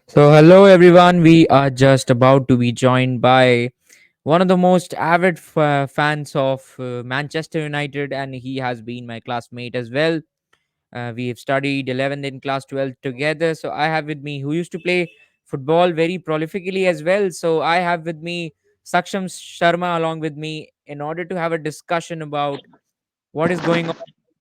So, hello everyone. We are just about to be joined by one of the most avid fans of Manchester United, and he has been my classmate as well. We have studied 11th in class 12 together. So, I have with me who used to play football very prolifically as well. So, I have with me Saksham Sharma along with me in order to have a discussion about what is going on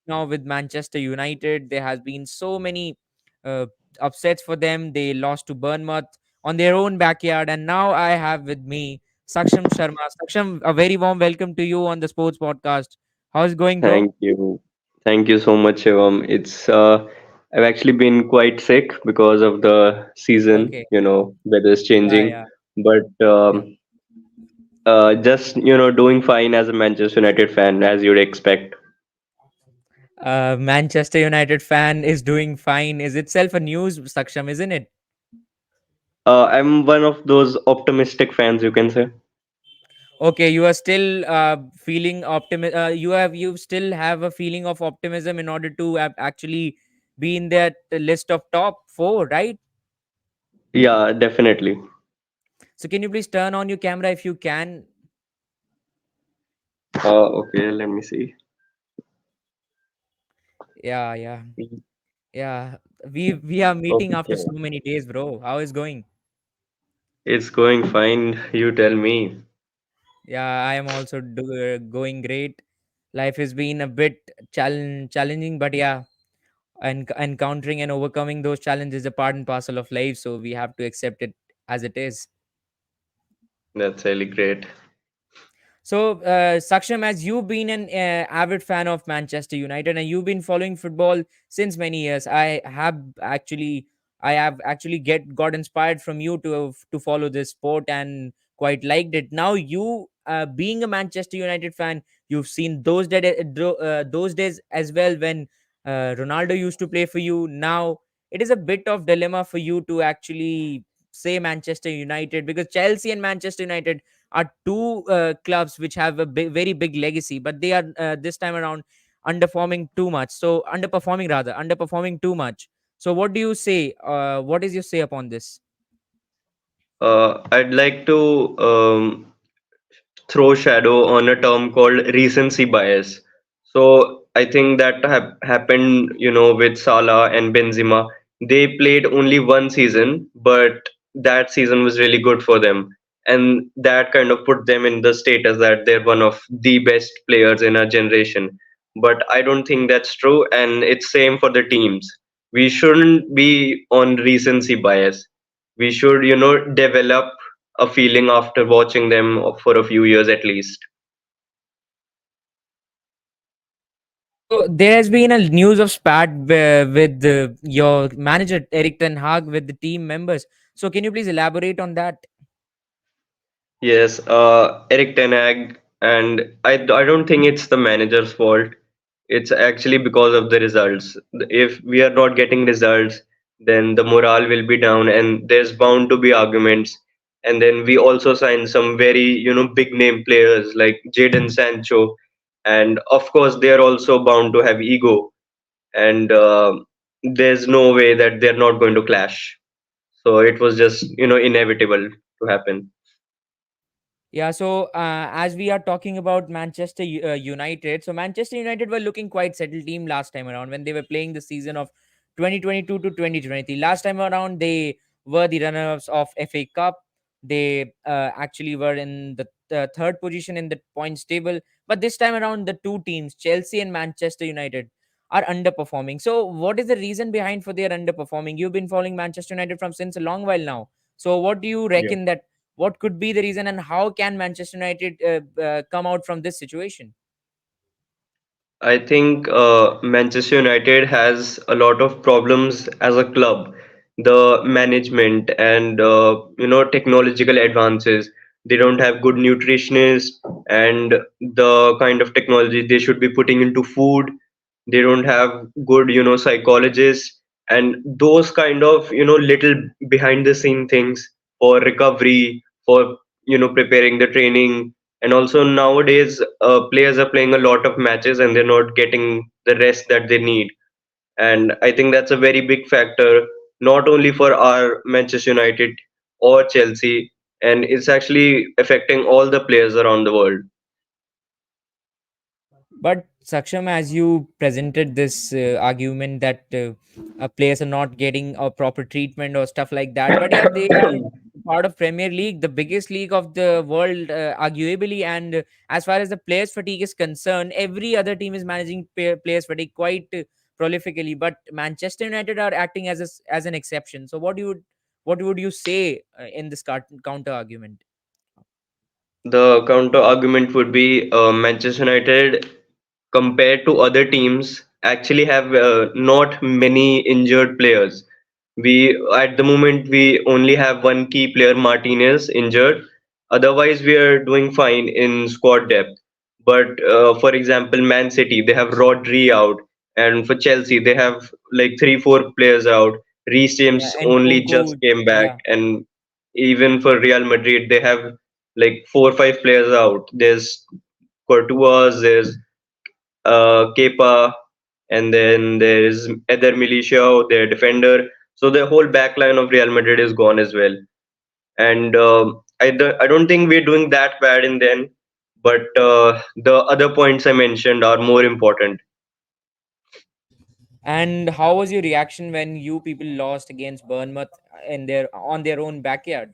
now with Manchester United. There has been so many uh, upsets for them. They lost to Bournemouth on their own backyard, and now I have with me Saksham Sharma. Saksham, a very warm welcome to you on the Sports Podcast. How's it going, bro? Thank you. Thank you so much, Shivam. I've actually been quite sick because of the season, Okay. weather's Yeah, changing. yeah, But yeah. just, doing fine as a Manchester United fan, as you'd expect. Manchester United fan is doing fine. Is itself a news, Saksham, isn't it? I'm one of those optimistic fans, you can say. Okay, you are still feeling you still have a feeling of optimism in order to actually be in that list of top 4, right? Yeah, definitely. So can you please turn on your camera if you can? Okay, let me see. Yeah, yeah, yeah. We are meeting after Okay. so many days, bro. How is going? It's going fine, you tell me. Yeah, I am also going great. Life has been a bit challenging, but yeah, and encountering and overcoming those challenges is a part and parcel of life. So we have to accept it as it is. That's really great. So, Saksham, as you've been an avid fan of Manchester United and you've been following football since many years, I have actually get got inspired from you to follow this sport and quite liked it. Now, you being a Manchester United fan, you've seen those days as well when Ronaldo used to play for you. Now, it is a bit of dilemma for you to actually say Manchester United because Chelsea and Manchester United are two clubs which have a very big legacy, but they are this time around underperforming too much. So, what do you say? What is your say upon this? I'd like to throw shadow on a term called recency bias. So I think that happened, with Salah and Benzema. They played only one season, but that season was really good for them. And that kind of put them in the status that they're one of the best players in our generation. But I don't think that's true, and it's same for the teams. We shouldn't be on recency bias. We should, develop a feeling after watching them for a few years at least. So there has been a news of spat with your manager Eric Ten Hag with the team members. So can you please elaborate on that? Yes, Eric Ten Hag, and I don't think it's the manager's fault. It's actually because of the results. If we are not getting results, then the morale will be down, and there's bound to be arguments. And then we also signed some very, big name players like Jadon Sancho, and of course they are also bound to have ego. And there's no way that they're not going to clash. So it was just, inevitable to happen. Yeah, so as we are talking about Manchester United, so Manchester United were looking quite settled team last time around when they were playing the season of 2022 to 2023. Last time around, they were the runners of FA Cup. They actually were in the third position in the points table. But this time around, the two teams, Chelsea and Manchester United, are underperforming. So, what is the reason behind for their underperforming? You've been following Manchester United from since a long while now. So, what do you Yeah. reckon that? What could be the reason, and how can Manchester United come out from this situation? I think Manchester United has a lot of problems as a club. The management and technological advances. They don't have good nutritionists and the kind of technology they should be putting into food. They don't have good psychologists and those kind of little behind the scene things for recovery, for preparing the training. And also nowadays players are playing a lot of matches and they're not getting the rest that they need, and I think that's a very big factor. not only for our Manchester United or Chelsea, and it's actually affecting all the players around the world. But Saksham, as you presented this argument that players are not getting a proper treatment or stuff like that, but yeah, they are part of Premier League, the biggest league of the world, arguably. And as far as the players fatigue is concerned, every other team is managing players fatigue quite prolifically. But Manchester United are acting as as an exception. So, what would you say in this counter argument? The counter argument would be Manchester United, compared to other teams, actually have not many injured players. We at the moment we only have one key player, Martinez, injured. Otherwise, we are doing fine in squad depth. But for example, Man City, they have Rodri out, and for Chelsea, they have like 3, 4 players out. Reece Yeah, James and only just Kunku, came back, yeah. and even for Real Madrid, they have like 4 or 5 players out. There's Courtois, there's Kepa, and then there's Eder Milicia, their defender. So the whole back line of Real Madrid is gone as well. And I don't think we're doing that bad in then, but the other points I mentioned are more important. And how was your reaction when you people lost against Bournemouth in their on their own backyard?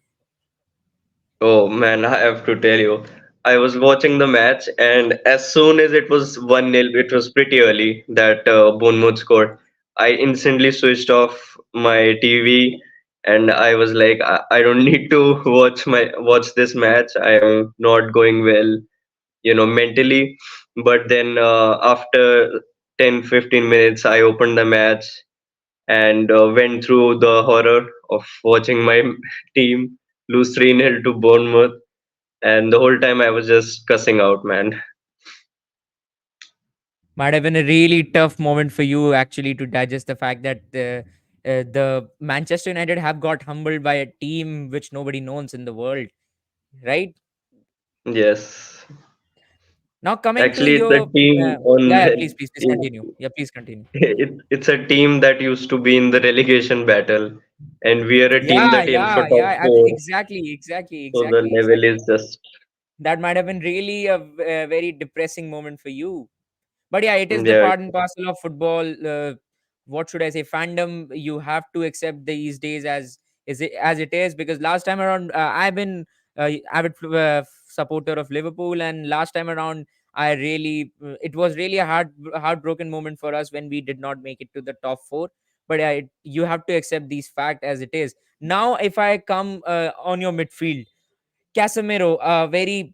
Oh man, I have to tell you, I was watching the match, and as soon as it was 1-0, it was pretty early that Bournemouth scored. I instantly switched off my TV, and I was like, I don't need to watch this match. I am not going well, mentally. But then after 10, 15 minutes, I opened the match and went through the horror of watching my team lose 3-0 to Bournemouth, and the whole time I was just cussing out, man. Might have been a really tough moment for you actually to digest the fact that the Manchester United have got humbled by a team which nobody knows in the world, right? Yes, Now coming to actually, it's a your team yeah, on yeah, please in, continue. Yeah, please continue. it's a team that used to be in the relegation battle, and we are a team Yeah, that aims for yeah, top yeah, four. So the level exactly. is just That might have been really a very depressing moment for you. But yeah, it is the yeah, part and parcel of football. What should I say? Fandom. You have to accept these days as it is, because last time around, I've been avid supporter of Liverpool, and last time around, I really it was really a heartbroken moment for us when we did not make it to the top four. But yeah, you have to accept these fact as it is. Now, if I come on your midfield, Casemiro, very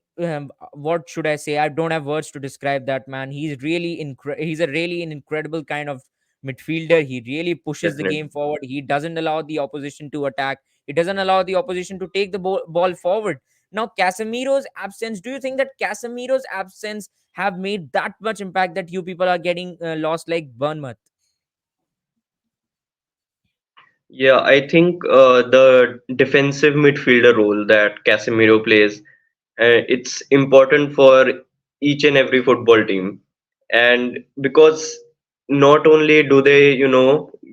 what should I say? I don't have words to describe that man. He's a really an incredible kind of midfielder. He really pushes the game definitely. forward. He doesn't allow the opposition to attack. He doesn't allow the opposition to take the ball forward. Now, Casemiro's absence. Do you think that Casemiro's absence have made that much impact that you people are getting lost like Bournemouth? Yeah, I think the defensive midfielder role that Casemiro plays, it's important for each and every football team. And because not only do they,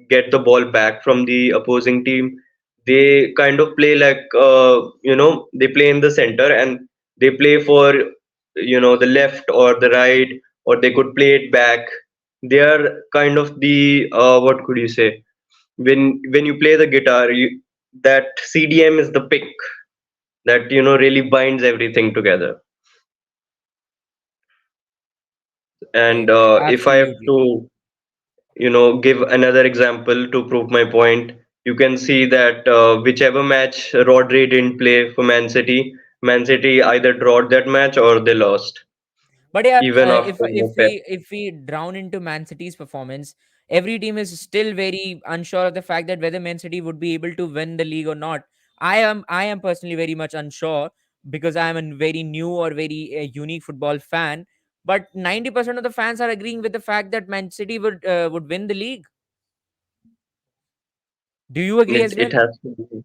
get the ball back from the opposing team, they kind of play like, they play in the center and they play for, the left or the right, or they could play it back. They are kind of the, what could you say? When you play the guitar, that CDM is the pick that really binds everything together. And if I have Absolutely. to give another example to prove my point, you can see that whichever match Rodri didn't play for Man City either drawed that match or they lost, But yeah, even after Pep. if we drown into Man City's performance, every team is still very unsure of the fact that whether Man City would be able to win the league or not. I am personally very much unsure because I am a very new or very unique football fan. But 90% of the fans are agreeing with the fact that Man City would win the league. Do you agree as It well? has to be.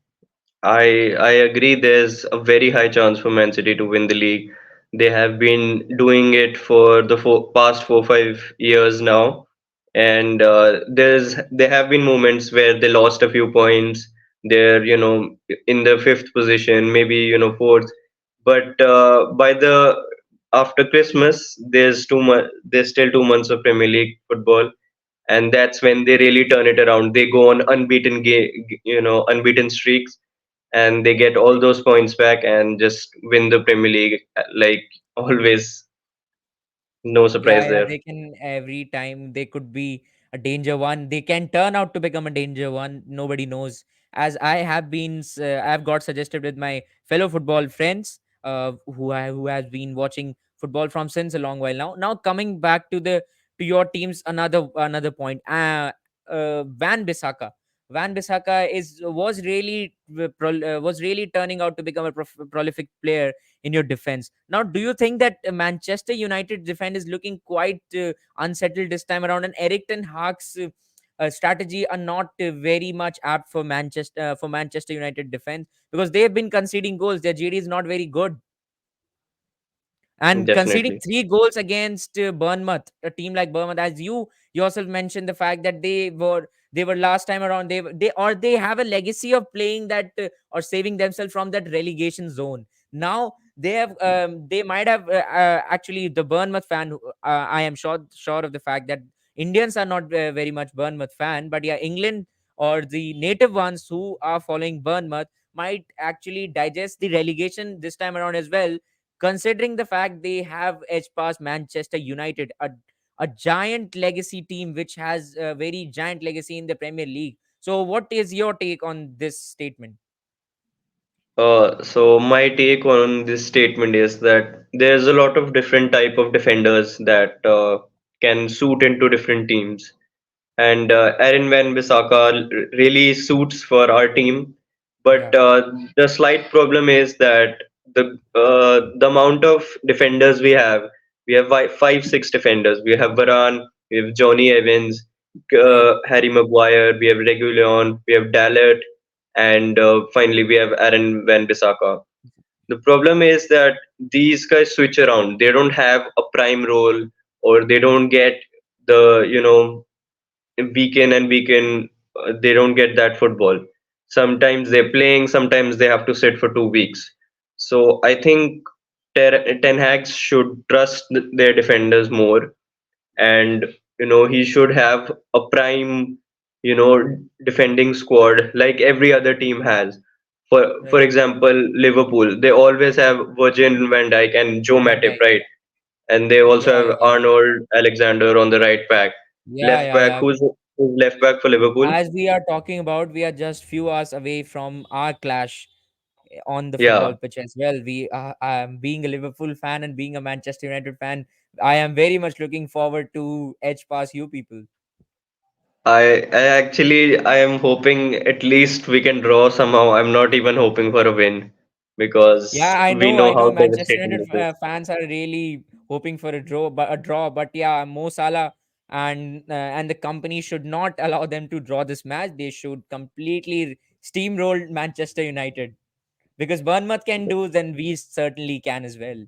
I agree. There's a very high chance for Man City to win the league. They have been doing it for the past 4 5 years now, and there have been moments where they lost a few points. They're in the fifth position, maybe fourth, but by the after Christmas, there's still 2 months of Premier League football, and that's when they really turn it around. They go on unbeaten streaks, and they get all those points back and just win the Premier League. Like always, no Yeah, surprise yeah, there. they can every time they could be a danger one. They can turn out to become a danger one. Nobody knows. As I have been, I've got suggested with my fellow football friends, who has been watching football from since a long while now. Now coming back to the to your team's another point. Van Bissaka. Van Bissaka is was really turning out to become a prolific player in your defense. Now, do you think that Manchester United defense is looking quite unsettled this time around, and Eric Ten Hag's strategy are not very much apt for Manchester United defense because they have been conceding goals. Their GD is not very good, and conceding Definitely. 3 goals against Bournemouth, a team like Bournemouth, as you yourself mentioned, the fact that they were last time around, they have a legacy of playing that or saving themselves from that relegation zone. Now they might have actually the Bournemouth fan. I am sure of the fact that Indians are not very much Bournemouth fan, but yeah, England or the native ones who are following Bournemouth might actually digest the relegation this time around as well, considering the fact they have edged past Manchester United, a giant legacy team which has a very giant legacy in the Premier League. So, what is your take on this statement? So my take on this statement is that there's a lot of different type of defenders that can suit into different teams, and Aaron Van Bissaka really suits for our team. But Yeah, the slight problem is that the amount of defenders we have five, six defenders. We have Varane, we have Johnny Evans, right, Harry Maguire, we have Reguilon, we have Dalot, and finally we have Aaron Van Bissaka. The problem is that these guys switch around. They don't have a prime role, or they don't get the week in and week in, they don't get that football. Sometimes they're playing, sometimes they have to sit for 2 weeks. So I think Ten Hag should trust their defenders more, and he should have a prime you know defending squad like every other team has. For right. example, Liverpool, they always have Virgil van Dijk and Joe Van Matip, Dijk. right? And they also Yeah, have yeah, Arnold Alexander on the right back. yeah, Left yeah, back, yeah. who's left back for Liverpool? As we are talking about, we are just few hours away from our clash on the Yeah, football pitch as well. Being a Liverpool fan and being a Manchester United fan, I am very much looking forward to edge past you people. I am hoping at least we can draw somehow. I'm not even hoping for a win Yeah, because we I know know. how Manchester devastating United this is. fans are really hoping for a draw. But yeah, Mo Salah and the company should not allow them to draw this match. They should completely steamroll Manchester United because Bournemouth can do, then we certainly can as well.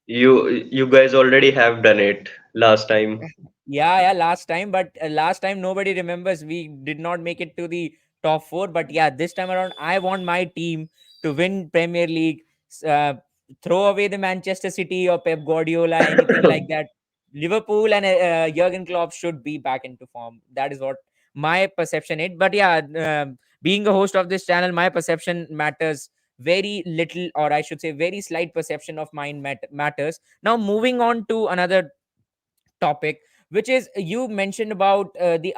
You guys already have done it last time. Yeah, yeah, last time, but last time nobody remembers. We did not make it to the top four. But yeah, this time around, I want my team to win Premier League. Throw away the Manchester City or Pep Guardiola, anything like that. Liverpool and Jurgen Klopp should be back into form. That is what my perception is. But yeah, being a host of this channel, my perception matters very little, or I should say, very slight perception of mine matters. Now, moving on to another topic, which is you mentioned about the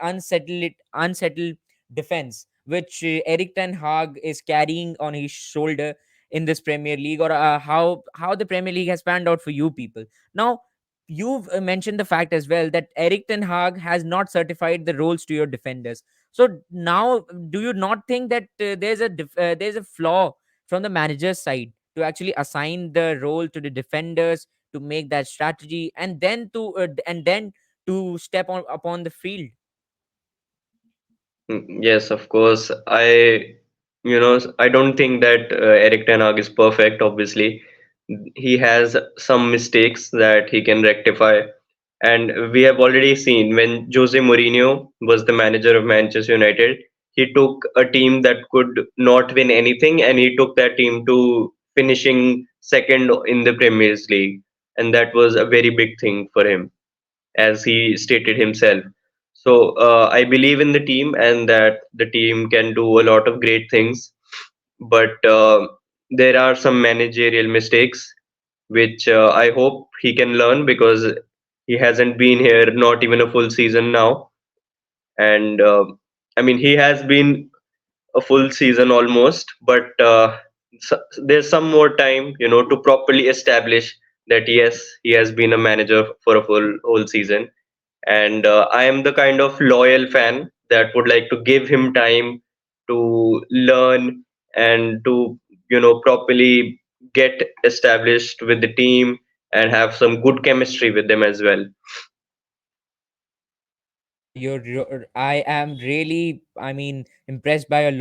unsettled defense, which Eric Ten Hag is carrying on his shoulder in this Premier League, or how the Premier League has panned out for you people. Now, you've mentioned the fact as well that Eric Ten Hag has not certified the roles to your defenders. So now, do you not think that there's a flaw from the manager's side to actually assign the role to the defenders, to make that strategy, and then to step on upon the field? Yes, of course. I don't think that Eric Ten Hag is perfect. Obviously, he has some mistakes that he can rectify. And we have already seen when Jose Mourinho was the manager of Manchester United, he took a team that could not win anything and he took that team to finishing second in the Premier League. And that was a very big thing for him, as he stated himself. So I believe in the team and that the team can do a lot of great things. But there are some managerial mistakes which I hope he can learn because he hasn't been here not even a full season now. And I mean, he has been a full season almost, but there's some more time, to properly establish that yes, he has been a manager for a full whole season. And I am the kind of loyal fan that would like to give him time to learn and to properly get established with the team and have some good chemistry with them as well. Yeah, I am really, I mean, impressed by your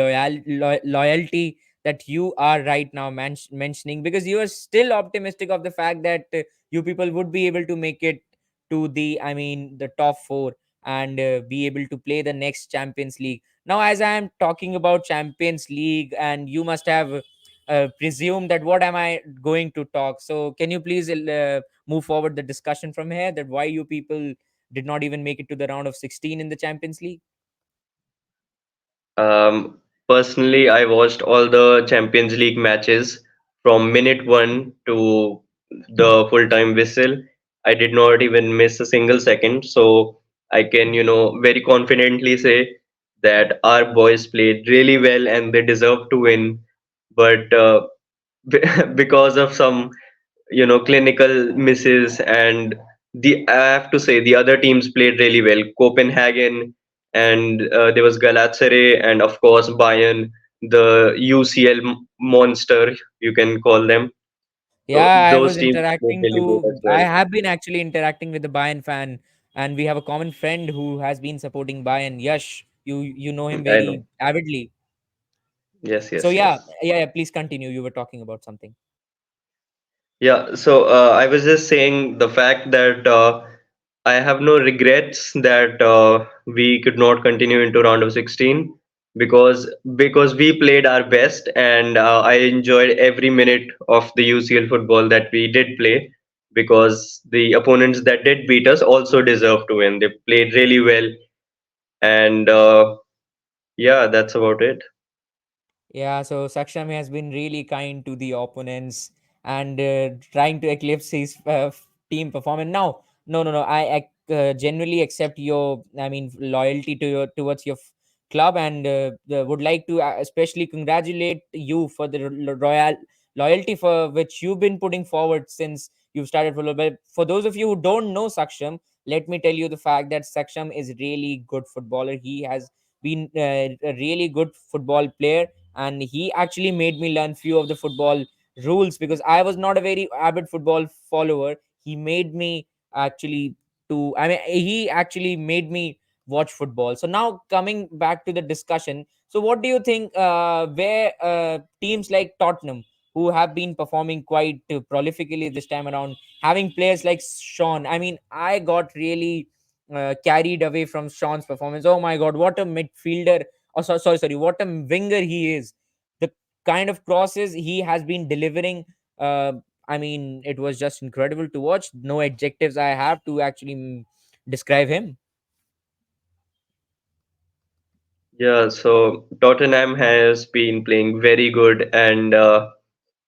loyalty that you are right now mentioning, because you are still optimistic of the fact that you people would be able to make it to the, I mean, the top four, and be able to play the next Champions League. Now, as I am talking about Champions League, and you must have presumed that what am I going to talk. So, can you please move forward the discussion from here, that why you people did not even make it to the round of 16 in the Champions League? Personally, I watched all the Champions League matches from minute one to the full time whistle. I did not even miss a single second. So I can, very confidently say that our boys played really well and they deserve to win. But because of some clinical misses, and the I have to say the other teams played really well. Copenhagen, and there was Galatasaray, and of course Bayern, the UCL monster, you can call them. So Yeah, I was those teams played interacting really good to, as I well. have been actually interacting with the Bayern fan, and we have a common friend who has been supporting Bayern, Yash. You know him I know. very avidly. Yes, So yes, yeah, yes. yeah, please continue. You were talking about something. Yeah, so I was just saying the fact that I have no regrets that we could not continue into round of 16 because we played our best, and I enjoyed every minute of the UCL football that we did play, because the opponents that did beat us also deserve to win. They played really well, and yeah, that's about it. Yeah, so Saksham has been really kind to the opponents, and trying to eclipse his team performance. Now, no, no, no. I genuinely accept your, I mean, loyalty to your towards your club, and would like to especially congratulate you for the royal loyalty for which you've been putting forward since you've started football. But for those of you who don't know Saksham, let me tell you the fact that Saksham is really good footballer. He has been a really good football player, and he actually made me learn few of the football rules, because I was not a very avid football follower. He made me actually to, I mean, he actually made me watch football. So now coming back to the discussion, so what do you think, where teams like Tottenham, who have been performing quite prolifically this time around, having players like Sean, I mean, I got really carried away from Sean's performance. Oh my god, what a midfielder. Oh, sorry, what a winger he is. The kind of crosses he has been delivering, uh, I mean, it was just incredible to watch. No adjectives I have to actually describe him. Yeah, so Tottenham has been playing very good, and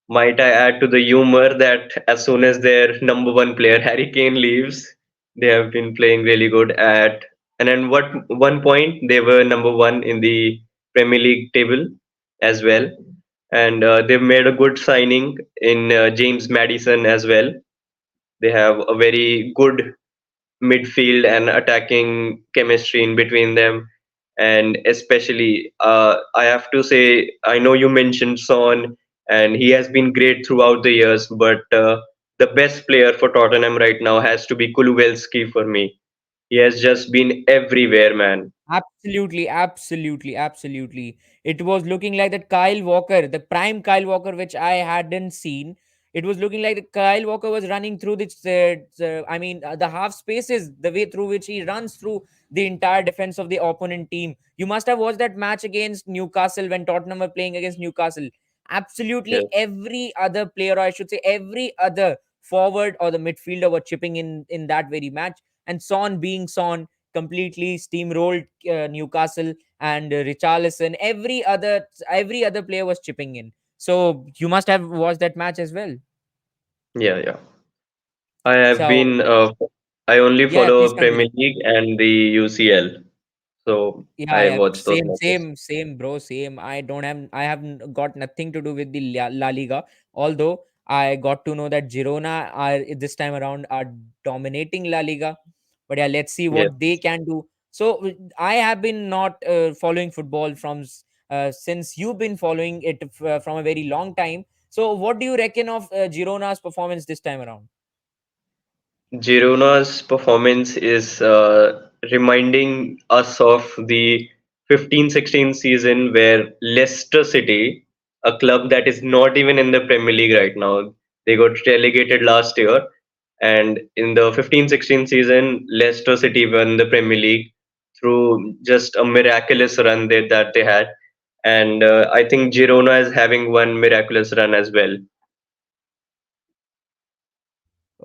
might I add to the humor that as soon as their number one player Harry Kane leaves, they have been playing really good at. And then what one point they were number one in the Premier League table as well, and they've made a good signing in James Maddison as well. They have a very good midfield and attacking chemistry in between them. And especially, I have to say, I know you mentioned Son, and he has been great throughout the years, but the best player for Tottenham right now has to be Kulubelski for me. He has just been everywhere, man. Absolutely, absolutely, absolutely. It was looking like that Kyle Walker, the prime Kyle Walker, which I hadn't seen. It was looking like Kyle Walker was running through the half spaces, the way through which he runs through the entire defense of the opponent team. You must have watched that match against Newcastle when Tottenham were playing against Newcastle. Absolutely Yes. every other player, or I should say every other forward or the midfielder, were chipping in that very match. And Son, being Son, completely steamrolled Newcastle, and Richarlison, every other player was chipping in. So you must have watched that match as well. Yeah, yeah. I have So been, I only yeah, please follow Premier continue. League and the UCL, so Yeah, I yeah, watch those same, matches. same, same, bro, same. I have got nothing to do with the La Liga. Although I got to know that Girona are this time around are dominating La Liga. But yeah, let's see Yes. what they can do. So I have been not following football since you've been following it from a very long time. So what do you reckon of Girona's performance this time around? Girona's performance is reminding us of the 15-16 season where Leicester City, a club that is not even in the Premier League right now, they got relegated last year. And in the 15-16 season, Leicester City won the Premier League through just a miraculous run that they had. And I think Girona is having one miraculous run as well.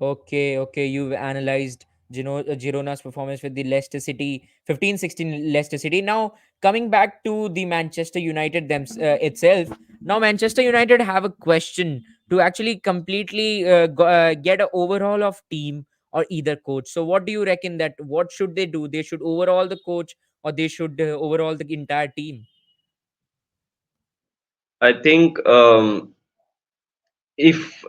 Okay, okay. You've analyzed Girona's performance with the Leicester City 15-16 Leicester City. Now, coming back to the Manchester United itself. Now, Manchester United have a question to actually completely get an overhaul of team or either coach. So, what do you reckon that what should they do? They should overhaul the coach, or they should overhaul the entire team? I think if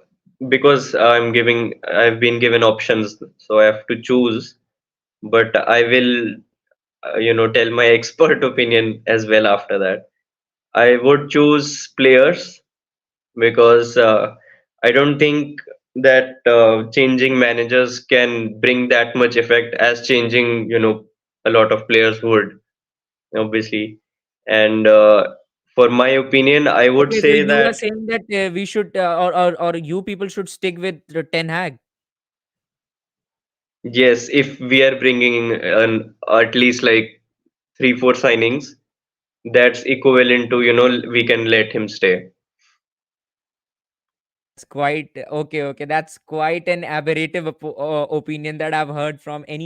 because I've been given options, so I have to choose. But I will, tell my expert opinion as well after that. I would choose players because I don't think that changing managers can bring that much effect as changing, a lot of players would, obviously. And for my opinion, I would Okay, so say you are that saying that we should, or you people should stick with Ten Hag. yes, if we are bringing at least like 3, 4 signings, that's equivalent to, we can let him stay. That's quite okay. Okay, that's quite an aberrative opinion that I've heard from any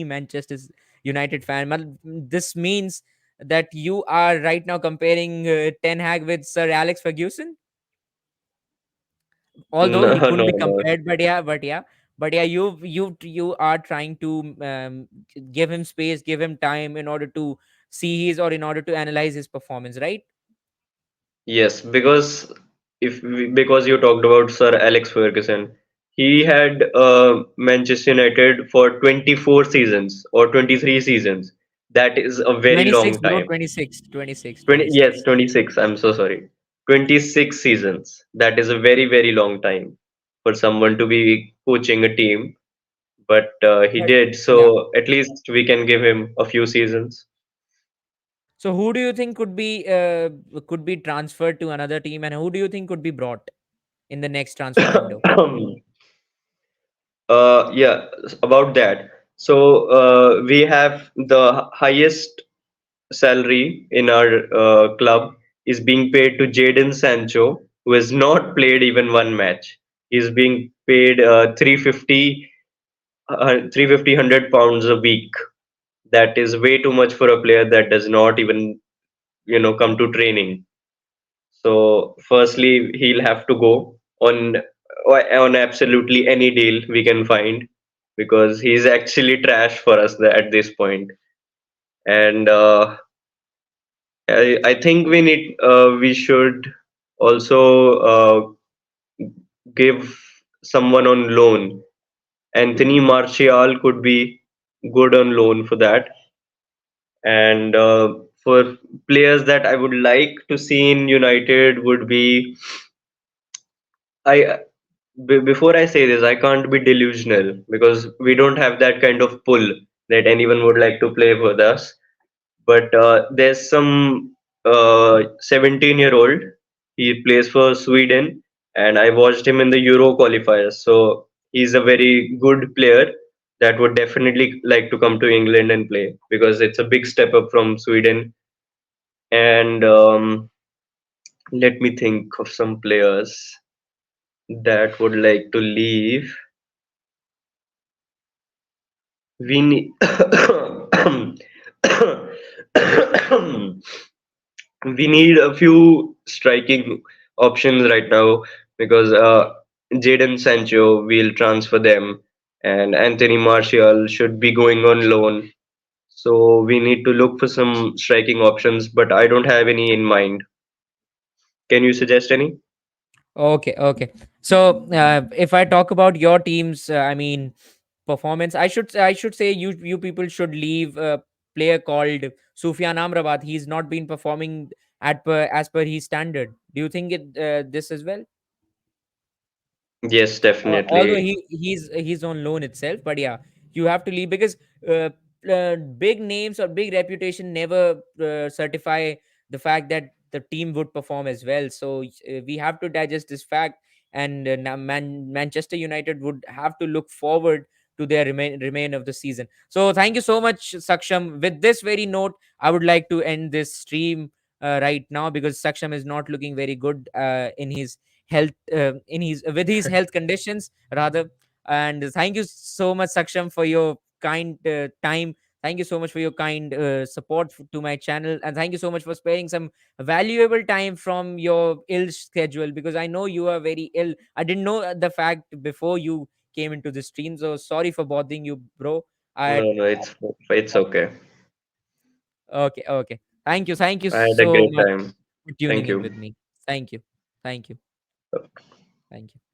United fan. This means that you are right now comparing Ten Hag with Sir Alex Ferguson, although No, he couldn't no, be no. compared. But yeah, you are trying to give him space, give him time in order to in order to analyze his performance, right? Yes, because you talked about Sir Alex Ferguson, he had Manchester United for 24 seasons or 23 seasons. That is a very 26, long bro. time. 26, 26, 20, yes, 26. 26. I'm so sorry. 26 seasons. That is a very, very long time for someone to be coaching a team. But he But did, yeah. so at least we can give him a few seasons. So who do you think could be transferred to another team, and who do you think could be brought in the next transfer window? Yeah, about that. So we have the highest salary in our club is being paid to Jadon Sancho, who has not played even one match. He's being paid 350 £100 a week. That is way too much for a player that does not even, come to training. So, firstly, he'll have to go on absolutely any deal we can find because he's actually trash for us at this point. And I think we should also give someone on loan. Anthony Martial could be good on loan for that. And for players that I would like to see in United would be I before I say this, I can't be delusional because we don't have that kind of pull that anyone would like to play with us. But there's some 17-year-old. He plays for Sweden. and I watched him in the Euro qualifiers. So he's a very good player that would definitely like to come to England and play because it's a big step up from Sweden. And let me think of some players that would like to leave. We need we need a few striking options right now because Jadon Sancho will transfer them and Anthony Martial should be going on loan. So we need to look for some striking options, but I don't have any in mind. Can you suggest any? Okay, okay. So if I talk about your team's, I mean, performance, I should say you people should leave a player called Sufyan Amrabat. He's not been performing as per his standard. Do you think this as well? Yes, Although definitely. he's on loan itself, but yeah, you have to leave because uh, big names or big reputation never certify the fact that the team would perform as well. So we have to digest this fact, and now Manchester United would have to look forward to their remain of the season. So thank you so much, Saksham. With this very note, I would like to end this stream right now because Saksham is not looking very good in his health in his with his health conditions rather. And thank you so much, Saksham, for your kind time. Thank you so much for your kind support to my channel, and thank you so much for sparing some valuable time from your ill schedule, because I know you are very ill. I didn't know the fact before you came into the stream, so sorry for bothering you, bro. I No, no, it's okay. Okay, okay. Thank you I had a so great much time. for tuning Thank in you. with me. Thank you, thank you, thank you.